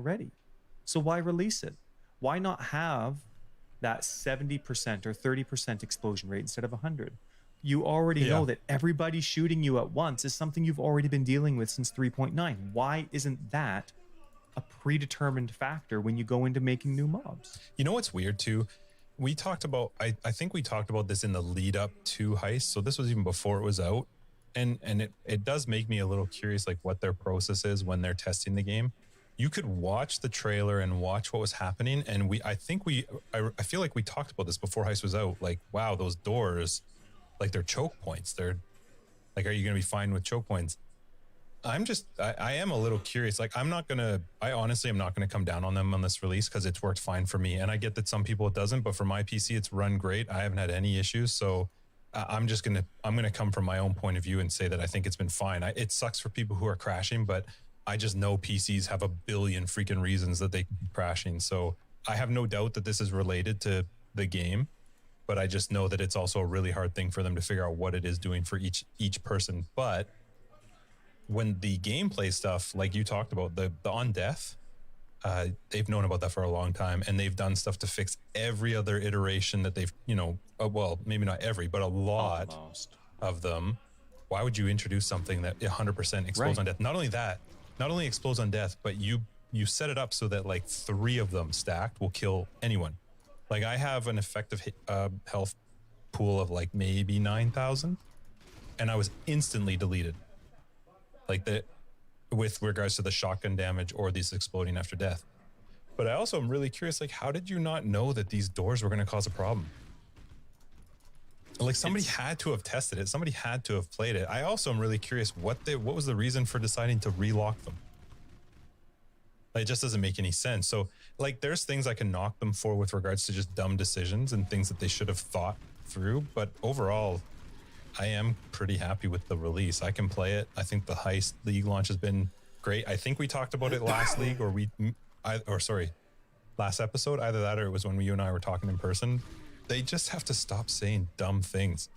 already. So why release it? Why not have that 70% or 30% explosion rate instead of 100? You already know that everybody shooting you at once is something you've already been dealing with since 3.9. Why isn't that a predetermined factor when you go into making new mobs? You know what's weird too? We talked about, I think we talked about this in the lead up to Heist. So this was even before it was out. And it does make me a little curious, like what their process is when they're testing the game. You could watch the trailer and watch what was happening. And I feel like we talked about this before Heist was out. Like, wow, those doors, like they're choke points. They're like, are you going to be fine with choke points? I am a little curious. Like, I honestly am not going to come down on them on this release because it's worked fine for me. And I get that some people it doesn't, but for my PC, it's run great. I haven't had any issues. So I'm going to come from my own point of view and say that I think it's been fine. It sucks for people who are crashing, but I just know PCs have a billion freaking reasons that they keep crashing. So I have no doubt that this is related to the game, but I just know that it's also a really hard thing for them to figure out what it is doing for each person. But when the gameplay stuff, like you talked about, the on death, they've known about that for a long time, and they've done stuff to fix every other iteration that they've, well, maybe not every, but a lot of them. Why would you introduce something that 100% explodes on death? Not only explodes on death, but you set it up so that like 3 of them stacked will kill anyone. Like I have an effective health pool of like maybe 9,000, and I was instantly deleted. Like with regards to the shotgun damage or these exploding after death. But I also am really curious, like, how did you not know that these doors were going to cause a problem? Like somebody had to have tested it. Somebody had to have played it. I also am really curious what was the reason for deciding to relock them? Like, it just doesn't make any sense. So like there's things I can knock them for with regards to just dumb decisions and things that they should have thought through. But overall, I am pretty happy with the release. I can play it. I think the Heist League launch has been great. I think we talked about it last league last episode. Either that or it was when you and I were talking in person. They just have to stop saying dumb things.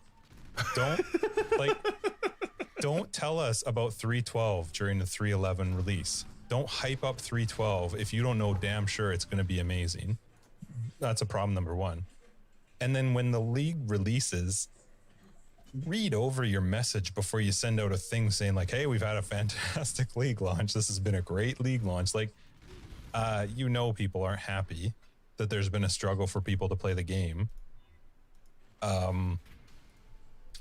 Don't tell us about 3.12 during the 3.11 release. Don't hype up 3.12 if you don't know damn sure it's going to be amazing. That's a problem number one. And then when the league releases, read over your message before you send out a thing saying like, hey, we've had a fantastic league launch. This has been a great league launch. Like, people aren't happy that there's been a struggle for people to play the game.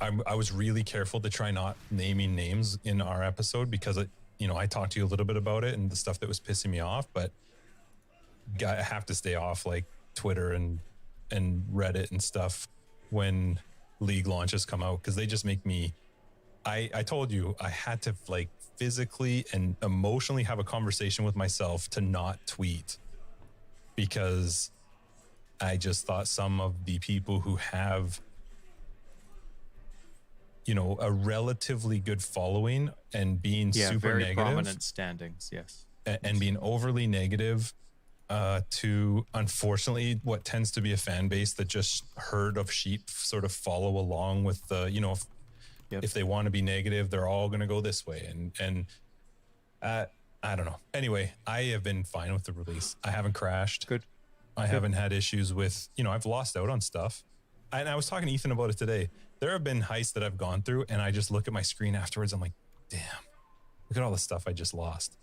I was really careful to try not naming names in our episode because I talked to you a little bit about it and the stuff that was pissing me off, but I have to stay off like Twitter and Reddit and stuff when league launches come out, because they just make me, I told you I had to like physically and emotionally have a conversation with myself to not tweet, because I just thought some of the people who have a relatively good following and being super very negative, prominent standings, yes, and being overly negative to, unfortunately, what tends to be a fan base that just herd of sheep sort of follow along with the, if they want to be negative, they're all going to go this way. And I don't know. Anyway, I have been fine with the release. I haven't crashed. Good. I haven't had issues with, I've lost out on stuff. And I was talking to Ethan about it today. There have been heists that I've gone through and I just look at my screen afterwards. I'm like, damn, look at all the stuff I just lost.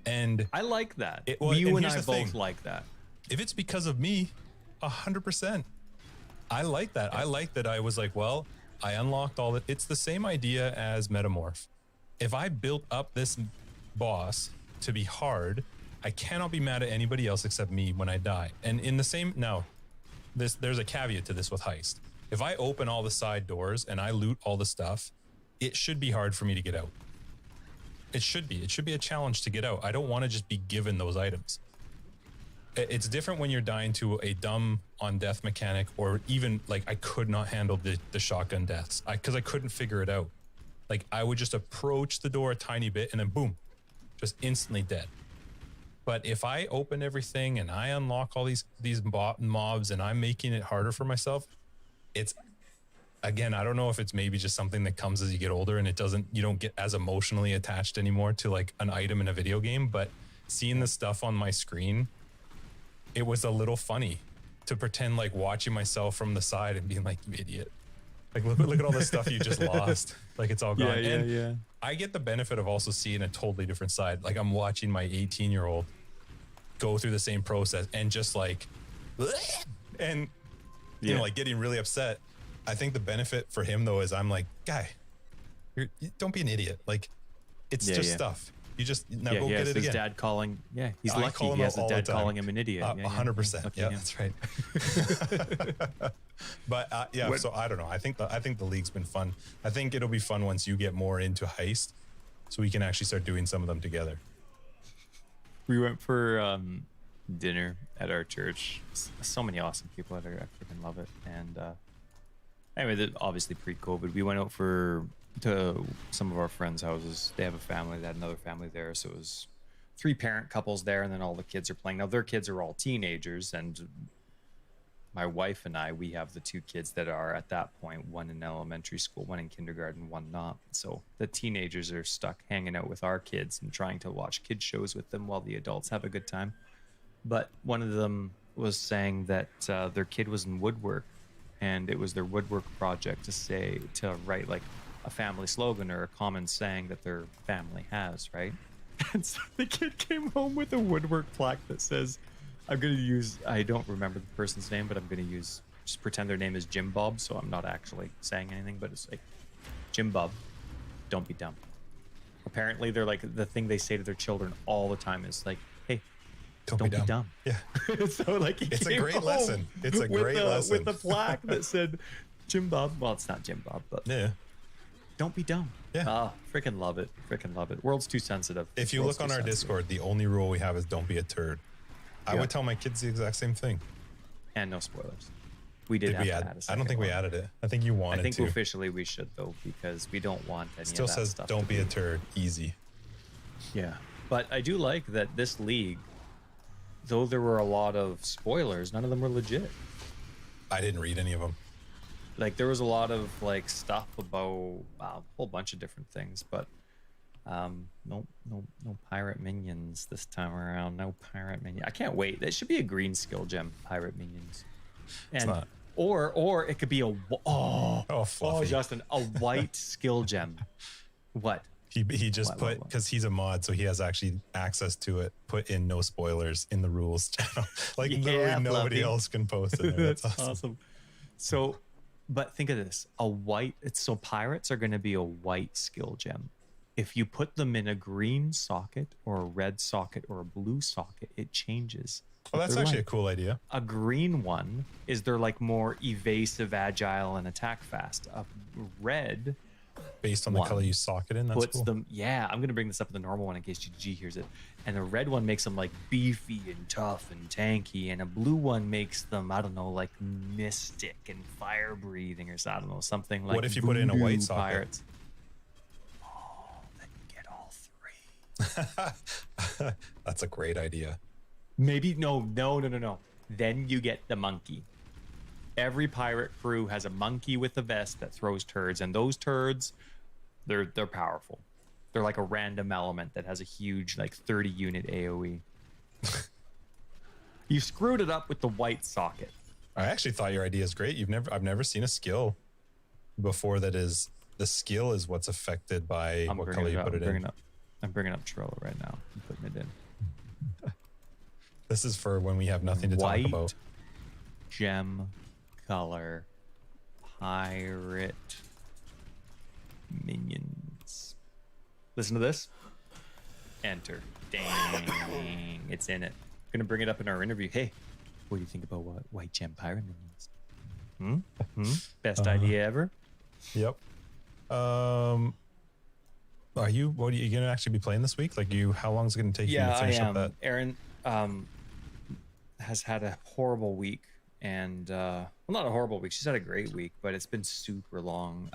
And I like that. You and I both like that. If it's because of me, 100%. I like that. I like that I was like, well, I unlocked all that. It's the same idea as Metamorph. If I built up this boss to be hard, I cannot be mad at anybody else except me when I die. And in the same, now, there's a caveat to this with Heist. If I open all the side doors and I loot all the stuff, it should be hard for me to get out. It should be. It should be a challenge to get out. I don't want to just be given those items. It's different when you're dying to a dumb on death mechanic, or even like I could not handle the shotgun deaths because I couldn't figure it out. Like I would just approach the door a tiny bit and then boom, just instantly dead. But if I open everything and I unlock all these mobs and I'm making it harder for myself, it's, again, I don't know if it's maybe just something that comes as you get older and you don't get as emotionally attached anymore to like an item in a video game, but seeing the stuff on my screen, it was a little funny to pretend like watching myself from the side and being like, you idiot. Like, look at all the stuff you just lost. Like, it's all gone. And I get the benefit of also seeing a totally different side. Like, I'm watching my 18-year-old go through the same process and just like, and you know, like getting really upset. I think the benefit for him though is I'm like, guy, don't be an idiot. Like, it's just stuff. You just now go get it again. His dad calling. Yeah, he's lucky he has a dad calling him an idiot. 100%. Yeah, that's right. But so I don't know. I think the league's been fun. I think it'll be fun once you get more into Heist, so we can actually start doing some of them together. We went for dinner at our church. So many awesome people at our. I freaking love it. And anyway, obviously pre-COVID, we went out to some of our friends' houses. They have a family. They had another family there, so it was 3 parent couples there, and then all the kids are playing. Now their kids are all teenagers, and my wife and I, we have the 2 kids that are at that point, one in elementary school, one in kindergarten, one not. So the teenagers are stuck hanging out with our kids and trying to watch kids shows with them while the adults have a good time. But one of them was saying that their kid was in woodwork, and it was their woodwork project to write like a family slogan or a common saying that their family has, right? And so the kid came home with a woodwork plaque that says, I don't remember the person's name, but I'm going to just pretend their name is Jim Bob, so I'm not actually saying anything, but it's like, Jim Bob, don't be dumb. Apparently they're like, the thing they say to their children all the time is like, hey, don't be dumb. Yeah. So like, it's a great lesson. It's a great lesson. With a plaque that said Jim Bob. Well, it's not Jim Bob, but yeah. Don't be dumb. Yeah. Freaking love it. Freaking love it. World's too sensitive. If you look on our Discord, the only rule we have is don't be a turd. I would tell my kids the exact same thing. And no spoilers. We did have to add a second I don't think we added it. I think you wanted to. I think officially we should, though, because we don't want any of that stuff. Still says don't be a turd. Easy. Yeah. But I do like that this league, though there were a lot of spoilers, none of them were legit. I didn't read any of them. Like, there was a lot of like stuff about a whole bunch of different things, but no pirate minions this time around. No pirate minion. I can't wait. That should be a green skill gem, pirate minions. And it's not. Or it could be Justin, a white skill gem. What? He just put, because he's a mod, so he has actually access to it, put in no spoilers in the rules channel. Like, literally nobody else can post it. That's awesome. So, but think of this: so pirates are going to be a white skill gem. If you put them in a green socket or a red socket or a blue socket, it changes. Well, that's actually a cool idea. A green one is they're like more evasive, agile, and attack fast. A red, based on the color you socket in, that's puts cool. them. Yeah, I'm gonna bring this up in the normal one in case GG hears it. And the red one makes them like beefy and tough and tanky, and a blue one makes them, I don't know, like mystic and fire breathing, or I don't know, something like. What if you put it in a white socket? Pirates. Oh, then you get all 3. That's a great idea. Maybe no. Then you get the monkey. Every pirate crew has a monkey with a vest that throws turds, and those turds, they're powerful. They're like a random element that has a huge, like 30 unit AoE. You screwed it up with the white socket. I actually thought your idea is great. I've never seen a skill before that is the skill is what's affected by what color you put it in. I'm bringing up Trello right now. I'm putting it in. This is for when we have nothing to talk about. White gem color pirate minions. Listen to this. Enter. Dang. It's in it. I'm gonna bring it up in our interview. Hey, what do you think about what white gem pirate minions? Best idea ever? Yep. Are you gonna actually be playing this week? Like, how long is it gonna take you to finish up that? Aaron has had a horrible week, and well, not a horrible week. She's had a great week, but it's been super long.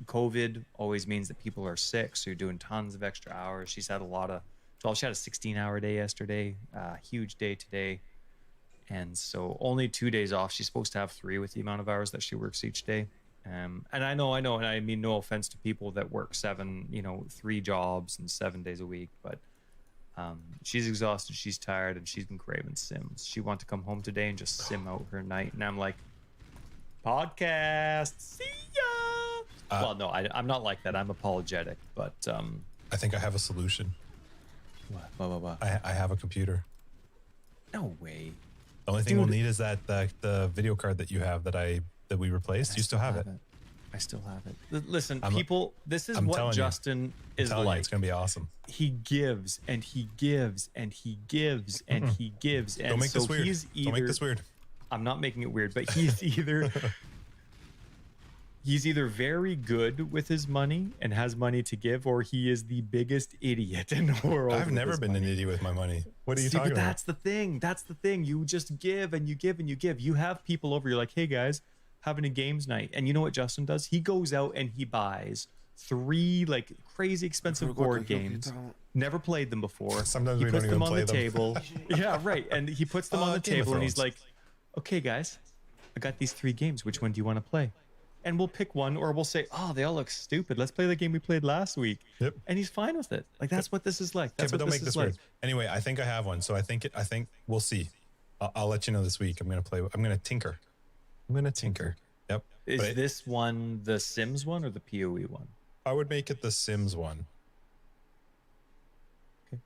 COVID always means that people are sick, so you're doing tons of extra hours. She's had she had a 16-hour day yesterday, huge day today, and so only 2 days off. She's supposed to have 3 with the amount of hours that she works each day. And I know, and I mean no offense to people that work 3 jobs and 7 days a week, but She's exhausted, she's tired, and she's been craving Sims. She wants to come home today and just sim out her night. And I'm like, podcast, see ya. Well, no, I'm not like that. I'm apologetic, but I think I have a solution. What? I have a computer. No way. The only thing we'll need is the video card that you have that we replaced. You still have it. I still have it. Listen, people, this is what Justin is like. like. It's gonna be awesome. He gives and he gives and he gives and he gives. And Don't make this weird. Don't make this weird. I'm not making it weird, but he's either very good with his money and has money to give, or he is the biggest idiot in the world. I've never been an idiot with my money. What are you talking about? That's the thing. That's the thing. You just give and you give and you give. You have people over. You're like, hey guys, having a games night. And you know what Justin does? He goes out and he buys 3 like crazy expensive board games. Never played them before. Sometimes he we puts don't even them on play the them. table. Yeah, right. And he puts them on the table and he's like, okay guys, I got these 3 games. Which one do you want to play? And we'll pick one, or we'll say, oh, they all look stupid. Let's play the game we played last week. Yep. And he's fine with it. Like, that's what this is like. That's but don't what make this is this like. weird. Anyway, I think I have one. So I think we'll see. I'll let you know this week. I'm going to tinker. Yep. Is this one the Sims one or the PoE one? I would make it the Sims one. Okay.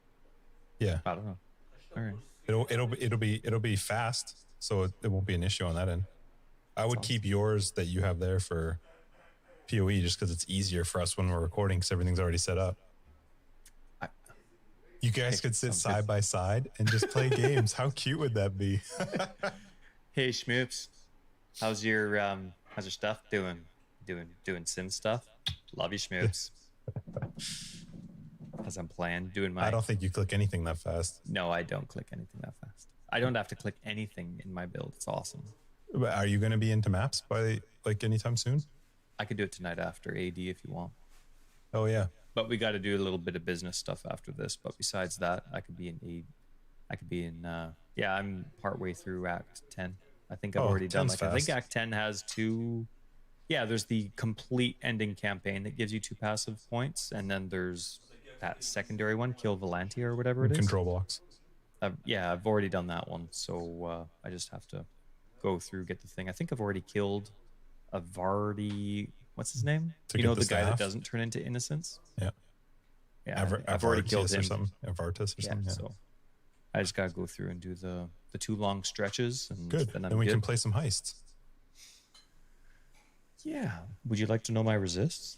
Yeah. I don't know. All right. It'll be fast, so it won't be an issue on that end. I would keep yours that you have there for PoE just because it's easier for us when we're recording because everything's already set up. You guys could sit side by side and just play games. How cute would that be? Hey Schmoops, how's your stuff doing? Doing Sim stuff? Love you, Schmoops. As I'm playing, doing my. I don't think you click anything that fast. No, I don't click anything that fast. I don't have to click anything in my build. It's awesome. Are you going to be into maps by like anytime soon? I could do it tonight after AD if you want. Oh yeah. But we got to do a little bit of business stuff after this. But besides that, I could be in AD. I could be in. Yeah, I'm partway through Act 10. I think I've already done. Like, I think Act 10 has 2. Yeah, there's the complete ending campaign that gives you 2 passive points, and then there's that secondary one, Kill Valantia or whatever it is. Control blocks. Yeah, I've already done that one, so I just have to go through, get the thing. I think I've already killed a Vardy. What's his name? You know, the guy that doesn't turn into innocence. Yeah. Yeah, I've already killed him. Or something. Avartus or something. Yeah. So I just gotta go through and do the 2 long stretches, and good. Then we can play some heists. Yeah. Would you like to know my resists?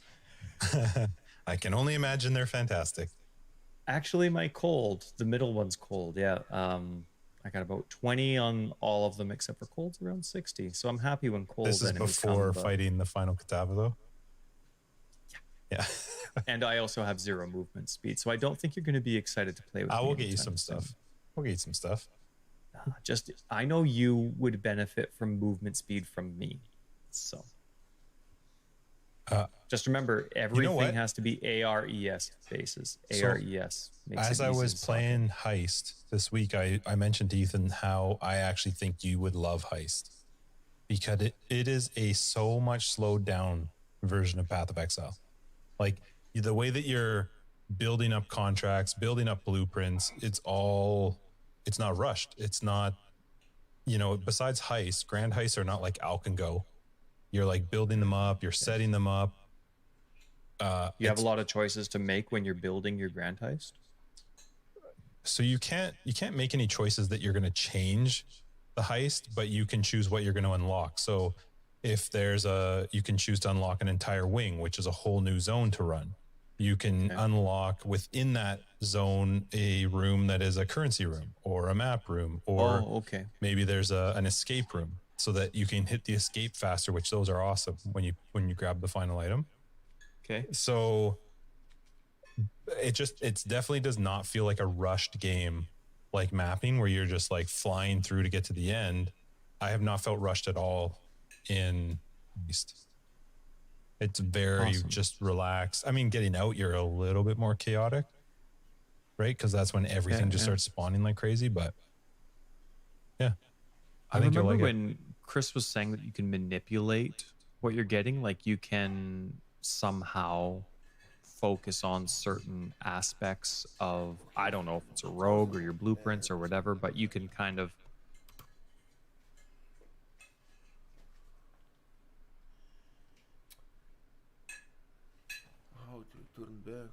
I can only imagine they're fantastic. Actually, my cold, the middle one's cold. Yeah. I got about 20 on all of them except for cold's around 60. So I'm happy when cold. This is before fighting the final Katava, though. Yeah. And I also have 0 movement speed, so I don't think you're going to be excited to play with me. I will get you some stuff. We'll get you some stuff. Just, I know you would benefit from movement speed from me, so. Just remember, everything has to be ARES basis. ARES. As I was playing Heist this week, I mentioned to Ethan how I actually think you would love Heist because it is a so much slowed down version of Path of Exile. Like the way that you're building up contracts, building up blueprints, it's not rushed. It's not, besides Heist, Grand Heists are not like Alkengo. You're like building them up, you're setting them up. You have a lot of choices to make when you're building your Grand Heist. So you can't make any choices that you're going to change the heist, but you can choose what you're going to unlock. So if you can choose to unlock an entire wing, which is a whole new zone to run. You can unlock within that zone a room that is a currency room or a map room, or maybe there's an escape room so that you can hit the escape faster, which those are awesome when you grab the final item. Okay. So it definitely does not feel like a rushed game like mapping where you're just like flying through to get to the end. I have not felt rushed at all in East. It's very just relaxed. I mean, getting out, you're a little bit more chaotic, right? Because that's when everything just starts spawning like crazy. But yeah, I think remember when Chris was saying that you can manipulate what you're getting, like you can somehow focus on certain aspects of, I don't know if it's a rogue or your blueprints or whatever, but you can kind of How to turn back?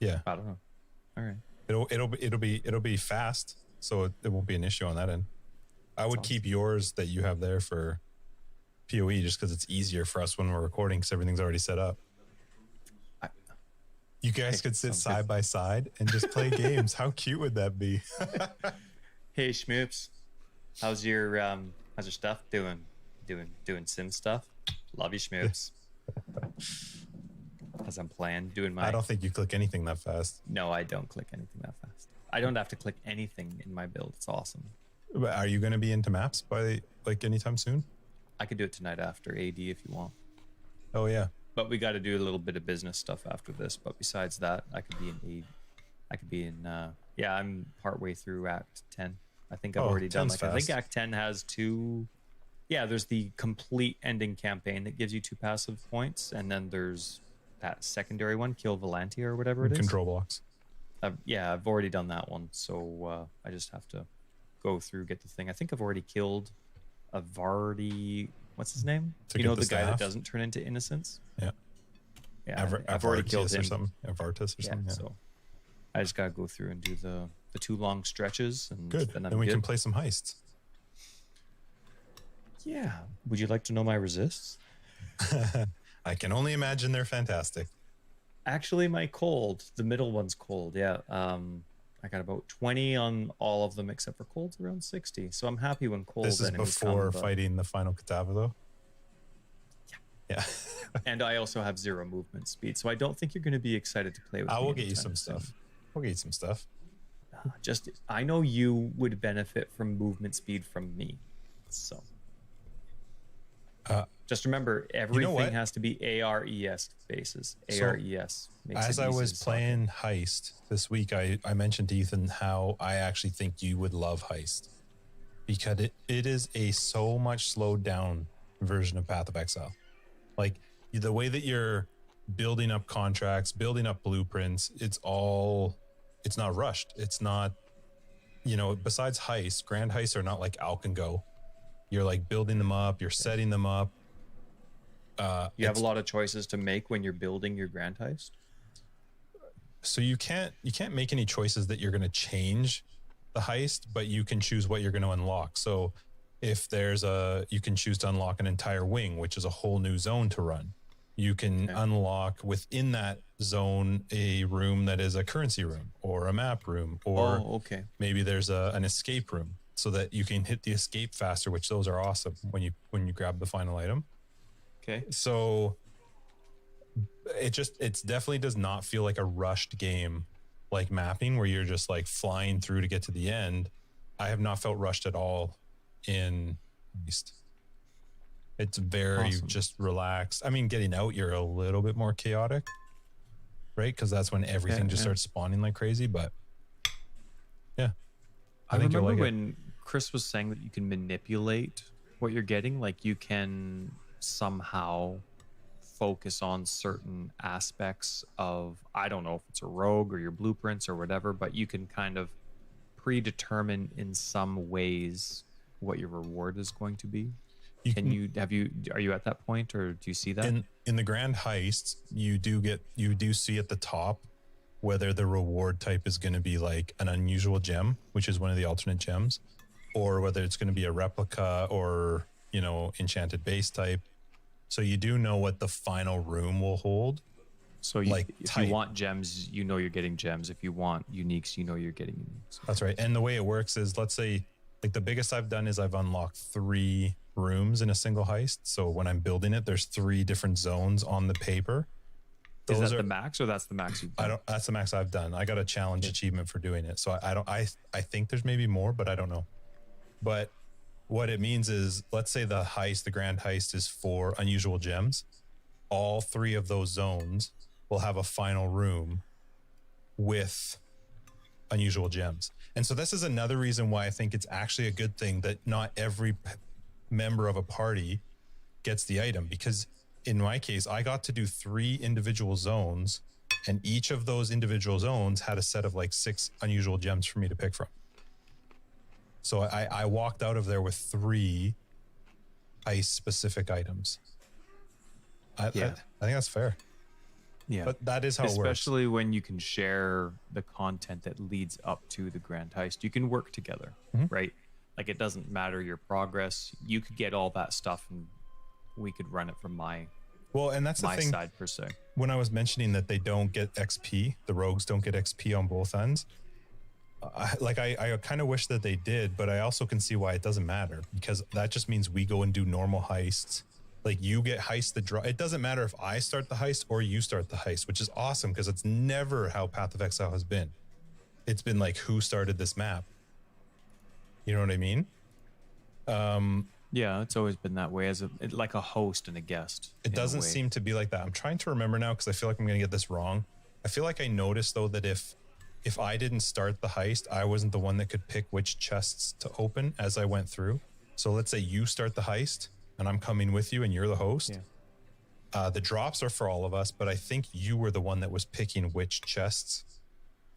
Yeah. I don't know. All right. It'll be fast, so it won't be an issue on that end. I would keep yours that you have there for PoE just because it's easier for us when we're recording because everything's already set up. You guys could sit side by side and just play games. How cute would that be? Hey Schmoops, how's your stuff doing? Doing sim stuff? Love you, Schmoops. As I'm playing, doing my. I don't think you click anything that fast. No, I don't click anything that fast. I don't have to click anything in my build. It's awesome. But are you going to be into maps by like anytime soon? I could do it tonight after AD if you want. Oh yeah. But we got to do a little bit of business stuff after this. But besides that, I could be in AD. I could be in. Yeah, I'm partway through Act 10. I think I've already done. Like, I think Act 10 has 2. Yeah, there's the complete ending campaign that gives you 2 passive points, and then there's that secondary one, Kill Valantia or whatever it is. Control blocks. Yeah, I've already done that one, so I just have to go through, get the thing. I think I've already killed a Vardy. What's his name? You know, the guy that doesn't turn into innocence. Yeah. Yeah, I've already killed him. Or something. Vartus or something. Yeah. So I just gotta go through and do the 2 long stretches, and good. Then we can play some heists. Yeah. Would you like to know my resists? I can only imagine they're fantastic. Actually, my cold, the middle one's cold. Yeah. I got about 20 on all of them except for cold's around 60. So I'm happy when cold. This is before fighting the final Katava, though. Yeah. And I also have 0 movement speed, so I don't think you're going to be excited to play with me. I will get you some stuff. We'll get you some stuff. I know you would benefit from movement speed from me, so. Just remember, everything has to be ARES bases. ARES. As I was playing Heist this week, I mentioned to Ethan how I actually think you would love Heist because it is a so much slowed down version of Path of Exile. Like the way that you're building up contracts, building up blueprints, it's not rushed. It's not, besides Heist, Grand Heists are not like Alkengo. You're like building them up, you're setting them up. You have a lot of choices to make when you're building your Grand Heist. So you can't make any choices that you're going to change the heist, but you can choose what you're going to unlock. So if you can choose to unlock an entire wing, which is a whole new zone to run. You can unlock within that zone a room that is a currency room or a map room, or maybe there's an escape room so that you can hit the escape faster, which those are awesome when you grab the final item. Okay. So it definitely does not feel like a rushed game like mapping where you're just like flying through to get to the end. I have not felt rushed at all in Beast. It's very just relaxed. I mean, getting out, you're a little bit more chaotic, right? Because that's when everything just starts spawning like crazy. But yeah, I think remember when Chris was saying that you can manipulate what you're getting, like you can somehow focus on certain aspects of, I don't know if it's a rogue or your blueprints or whatever, but you can kind of predetermine in some ways what your reward is going to be. Are you at that point, or do you see that in the Grand Heists? You do see at the top whether the reward type is going to be like an unusual gem, which is one of the alternate gems, or whether it's going to be a replica or enchanted base type. So you do know what the final room will hold. So if you want gems, you're getting gems. If you want uniques, you're getting uniques. That's right. And the way it works is, let's say, like the biggest I've done is I've unlocked 3 rooms in a single heist. So when I'm building it, there's 3 different zones on the paper. Is that the max, or that's the max you've done? That's the max I've done. I got a challenge achievement for doing it. So I think there's maybe more, but I don't know. But what it means is, let's say the Grand Heist is 4 unusual gems. All 3 of those zones will have a final room with unusual gems. And so this is another reason why I think it's actually a good thing that not every member of a party gets the item, because in my case, I got to do 3 individual zones, and each of those individual zones had a set of like 6 unusual gems for me to pick from. So I walked out of there with 3 ice specific items. I think that's fair. Yeah. But that is how it works. Especially when you can share the content that leads up to the grand heist. You can work together, right? Like it doesn't matter your progress. You could get all that stuff and we could run it from my and that's the thing side per se. When I was mentioning that they don't get XP, the rogues don't get XP on both ends. I kind of wish that they did, but I also can see why it doesn't matter, because that just means we go and do normal heists. Like you get heist the draw. It doesn't matter if I start the heist or you start the heist, which is awesome because it's never how Path of Exile has been. It's been like, who started this map? You know what I mean? Yeah, it's always been that way, as like a host and a guest. It doesn't seem to be like that. I'm trying to remember now because I feel like I'm going to get this wrong. I feel like I noticed though that if I didn't start the heist, I wasn't the one that could pick which chests to open as I went through. So let's say you start the heist and I'm coming with you and you're the host. Yeah. The drops are for all of us, but I think you were the one that was picking which chests.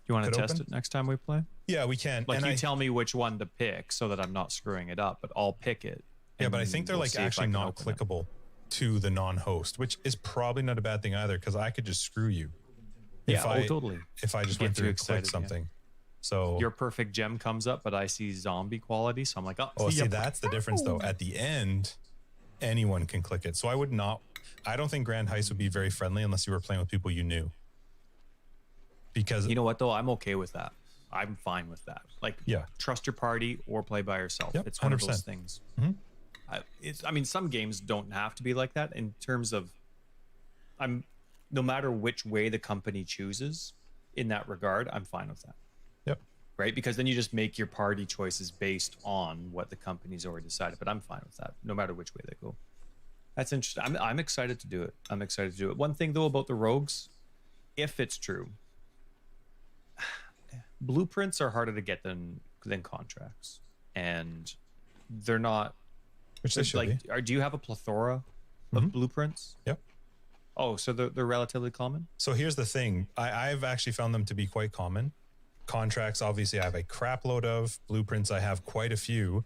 You want to test it next time we play? Yeah, we can. Like, you tell me which one to pick so that I'm not screwing it up, but I'll pick it. Yeah, but I think they're like actually not clickable to the non-host, which is probably not a bad thing either, because I could just screw you. Yeah, totally. If I just went through and clicked something. Yeah. So your perfect gem comes up, but I see zombie quality, so I'm like, see, that's the difference though. At the end, anyone can click it. So I don't think Grand Heist would be very friendly unless you were playing with people you knew. Because you know what though, I'm okay with that. I'm fine with that. Like, trust your party or play by yourself. Yep, it's one 100%. Of those things. I mean, some games don't have to be like that in terms of, no matter which way the company chooses in that regard, I'm fine with that. Yep. Right? Because then you just make your party choices based on what the company's already decided. But I'm fine with that, no matter which way they go. That's interesting. I'm excited to do it. One thing though about the rogues, if it's true, blueprints are harder to get than contracts, and they're not. Which they should be. Do you have a plethora of blueprints? Yep. Oh, so they're relatively common? So here's the thing. I've actually found them to be quite common. Contracts, obviously, I have a crap load of. Blueprints, I have quite a few.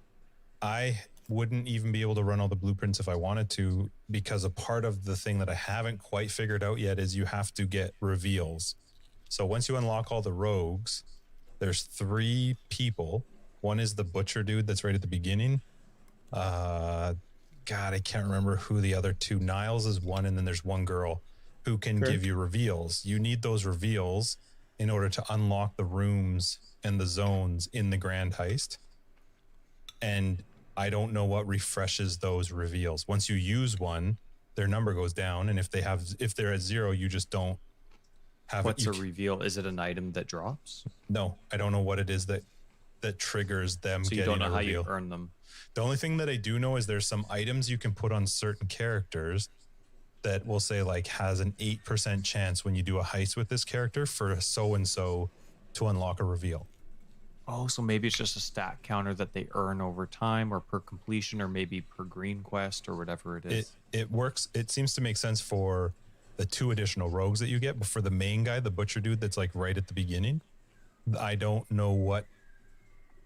I wouldn't even be able to run all the blueprints if I wanted to, because a part of the thing that I haven't quite figured out yet is you have to get reveals. So once you unlock all the rogues, there's 3 people. One is the butcher dude that's right at the beginning. God, I can't remember who the other 2. Niles is one, and then there's one girl who can give you reveals. You need those reveals in order to unlock the rooms and the zones in the grand heist. And I don't know what refreshes those reveals. Once you use one, their number goes down, and if they're at 0, you just don't have. What's a reveal? Is it an item that drops? No, I don't know what it is that triggers them. So you getting don't know a reveal. How you earn them. The only thing that I do know is there's some items you can put on certain characters that will say like has an 8% chance when you do a heist with this character for so-and-so to unlock a reveal. Oh, so maybe it's just a stat counter that they earn over time or per completion or maybe per green quest or whatever it is. It works. It seems to make sense for the 2 additional rogues that you get, but for the main guy, the butcher dude that's like right at the beginning, I don't know what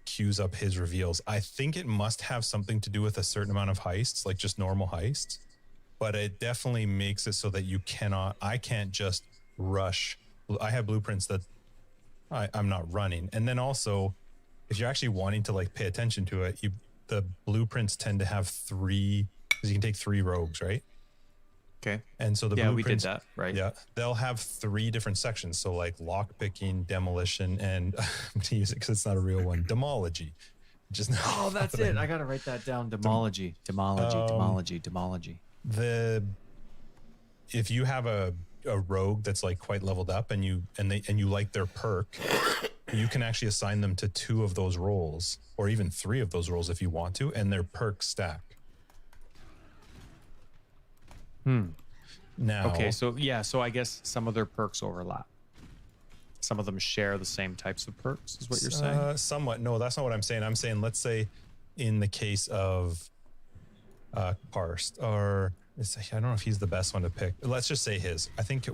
queues up his reveals. I think it must have something to do with a certain amount of heists, like just normal heists, but it definitely makes it so that I can't just rush. I have blueprints that I'm not running. And then also, if you're actually wanting to like pay attention to it, the blueprints tend to have 3, because you can take 3 rogues, right? Okay. And so we did that, right? Yeah. They'll have 3 different sections. So like lock picking, demolition, and I'm going to use it because it's not a real one. Demology. That's it. I got to write that down. Demology. If you have a rogue that's like quite leveled up and you like their perk, you can actually assign them to 2 of those roles, or even 3 of those roles if you want to, and their perks stack. Now, okay, so I guess some of their perks overlap. Some of them share the same types of perks, is what you're saying? Somewhat. No, that's not what I'm saying. I'm saying, let's say in the case of Parst, or I don't know if he's the best one to pick. Let's just say his. I think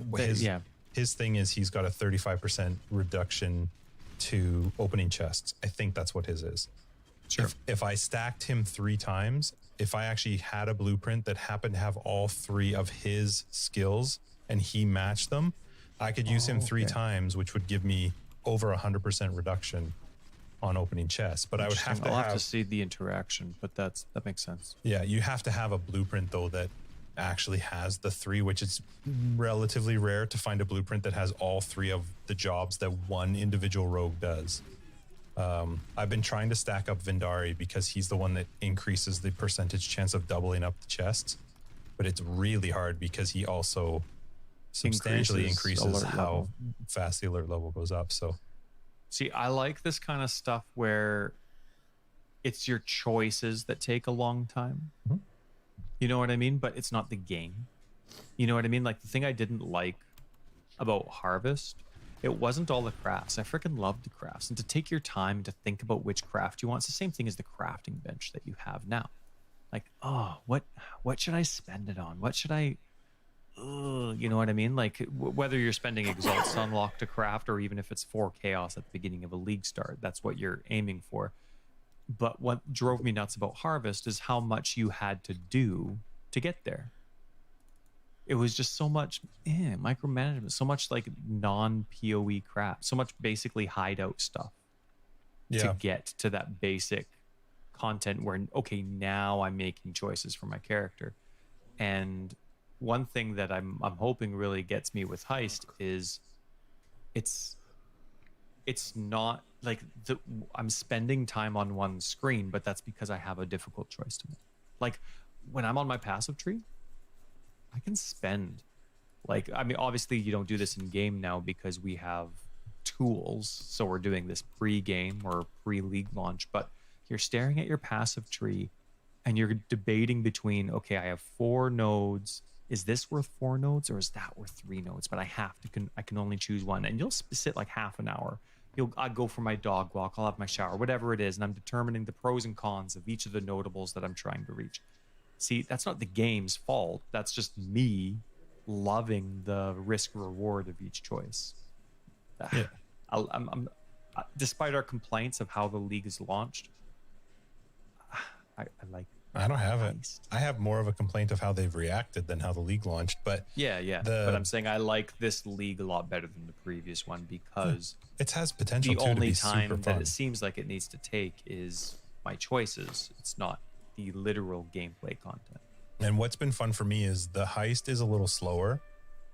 his thing is he's got a 35% reduction to opening chests. I think that's what his is. Sure. If I stacked him 3 times, if I actually had a blueprint that happened to have all 3 of his skills and he matched them, I could use him 3 times, which would give me over 100% reduction on opening chests. But I would have to I'll have to see the interaction, but that makes sense. Yeah, you have to have a blueprint though that actually has the 3, which is relatively rare to find a blueprint that has all 3 of the jobs that one individual rogue does. I've been trying to stack up Vindari because he's the one that increases the percentage chance of doubling up the chests, but it's really hard because he also substantially increases how fast the alert level goes up. So see, I like this kind of stuff where it's your choices that take a long time. Mm-hmm. You know what I mean? But it's not the game. You know what I mean? Like the thing I didn't like about Harvest, it wasn't all the crafts. I freaking loved the crafts. And to take your time to think about which craft you want, it's the same thing as the crafting bench that you have now. Like, oh, what should I spend it on? What should I... you know what I mean? Like whether you're spending exalts to unlock to craft, or even if it's 4 chaos at the beginning of a league start, that's what you're aiming for. But what drove me nuts about Harvest is how much you had to do to get there. It was just so much micromanagement, so much like non-PoE crap, so much basically hideout stuff to get to that basic content where, okay, now I'm making choices for my character. And one thing that I'm hoping really gets me with Heist is it's not like I'm spending time on one screen, but that's because I have a difficult choice to make. Like when I'm on my passive tree, I can spend, like, I mean, obviously you don't do this in game now because we have tools. So we're doing this pre-game or pre-league launch, but you're staring at your passive tree and you're debating between, okay, I have 4 nodes. Is this worth 4 nodes or is that worth 3 nodes? But I can only choose one. And you'll sit like half an hour. I'll go for my dog walk. I'll have my shower, whatever it is. And I'm determining the pros and cons of each of the notables that I'm trying to reach. See, that's not the game's fault. That's just me loving the risk reward of each choice. Yeah. I'm despite our complaints of how the league is launched, I like. I don't have it. I have more of a complaint of how they've reacted than how the league launched. But yeah. But I'm saying I like this league a lot better than the previous one because it has potential. The only time that it seems like it needs to take is my choices. It's not the literal gameplay content. And what's been fun for me is the heist is a little slower,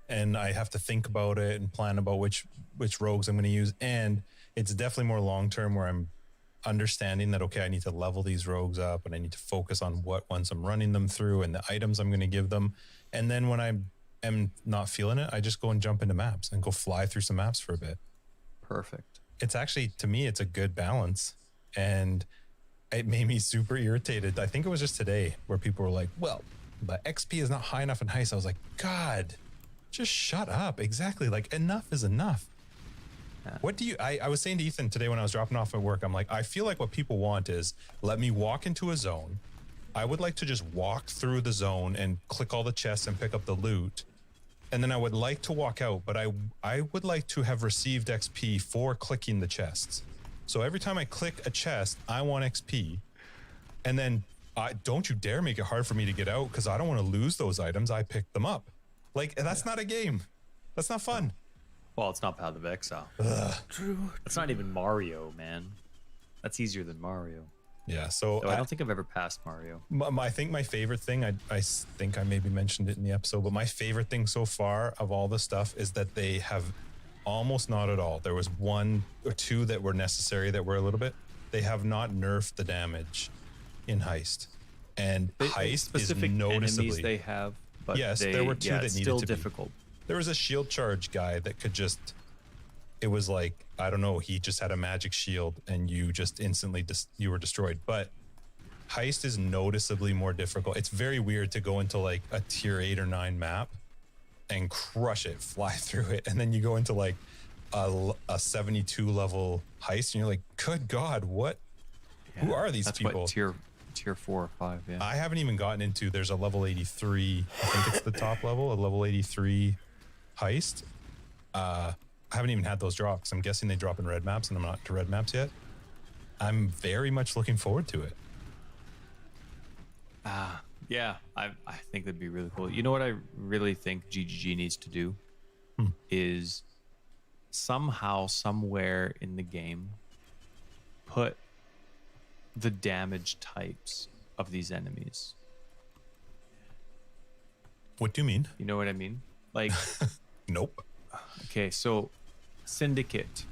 and I have to think about it and plan about which rogues I'm going to use. And it's definitely more long term, where I'm understanding that, okay, I need to level these rogues up and I need to focus on what ones I'm running them through and the items I'm going to give them. And then when I am not feeling it, I just go and jump into maps and go fly through some maps for a bit. Perfect. It's actually, to me, it's a good balance. And it made me super irritated. I think it was just today where people were like, well, but XP is not high enough in heist. I was like, God, just shut up. Exactly. Like, enough is enough. What do you, I was saying to Ethan today when I was dropping off at work, I'm like, I feel like what people want is let me walk into a zone. I would like to just walk through the zone and click all the chests and pick up the loot. And then I would like to walk out, but I would like to have received XP for clicking the chests. So every time I click a chest, I want XP. And then don't you dare make it hard for me to get out, because I don't want to lose those items. I picked them up. Like, that's not a game. That's not fun. Well, it's not Path of Exile. True. It's not even Mario, man. That's easier than Mario. Yeah, so I don't think I've ever passed Mario. I think my favorite thing, I think I maybe mentioned it in the episode, but my favorite thing so far of all the stuff is that they have almost not at all. There was 1 or 2 that were necessary that were a little bit. They have not nerfed the damage in Heist. And Heist is noticeably... enemies they have, but yes, there were 2 that needed still to difficult. There was a shield charge guy that could just, it was like, I don't know, he just had a magic shield and you just instantly, you were destroyed. But Heist is noticeably more difficult. It's very weird to go into like a tier 8 or 9 map and crush it, fly through it. And then you go into like a 72 level Heist and you're like, good God, what? Yeah, who are these people? What, tier 4 or 5, yeah. I haven't even gotten into, there's a level 83, I think it's the top level, a level 83 Heist. I haven't even had those drops. I'm guessing they drop in red maps and I'm not to red maps yet. I'm very much looking forward to it. Yeah, I think that'd be really cool. You know what I really think GGG needs to do is somehow, somewhere in the game, put the damage types of these enemies. What do you mean? You know what I mean? Like, Nope. okay, so Syndicate.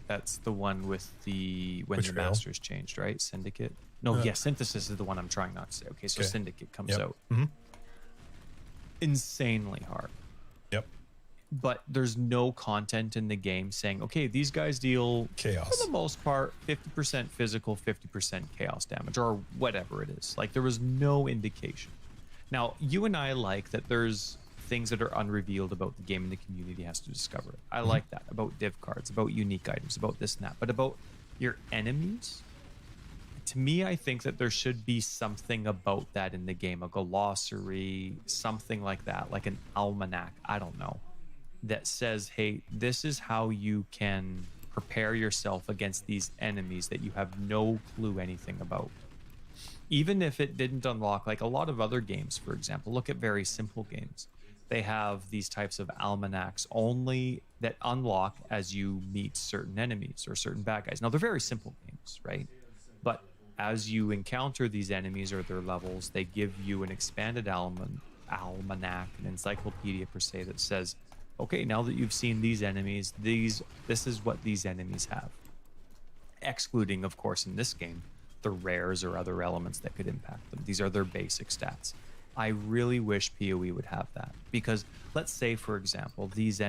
That's the one with the when the Betrayal. masters changed, right? Syndicate. No, yeah, Synthesis is the one I'm trying not to say. Okay, so Okay. Syndicate comes Yep. out. Mhm. Insanely hard. Yep. But there's no content in the game saying, okay, these guys deal Chaos. for the most part 50% physical, 50% chaos damage, or whatever it is. Like, there was no indication. Now, you and I like that there's things that are unrevealed about the game and the community has to discover it. I like that about div cards, about unique items, about this and that. But about your enemies, to me, I think that there should be something about that in the game, a glossary, something like that, like an almanac, I don't know, that says, hey, this is how you can prepare yourself against these enemies that you have no clue anything about. Even if it didn't unlock, like a lot of other games, for example, look at very simple games. They have these types of almanacs only that unlock as you meet certain enemies or certain bad guys. Now, they're very simple games, right? But as you encounter these enemies or their levels, they give you an expanded almanac, an encyclopedia per se, that says, okay, now that you've seen these enemies, this is what these enemies have. Excluding, of course, in this game, the rares or other elements that could impact them. These are their basic stats. I really wish PoE would have that, because let's say, for example, these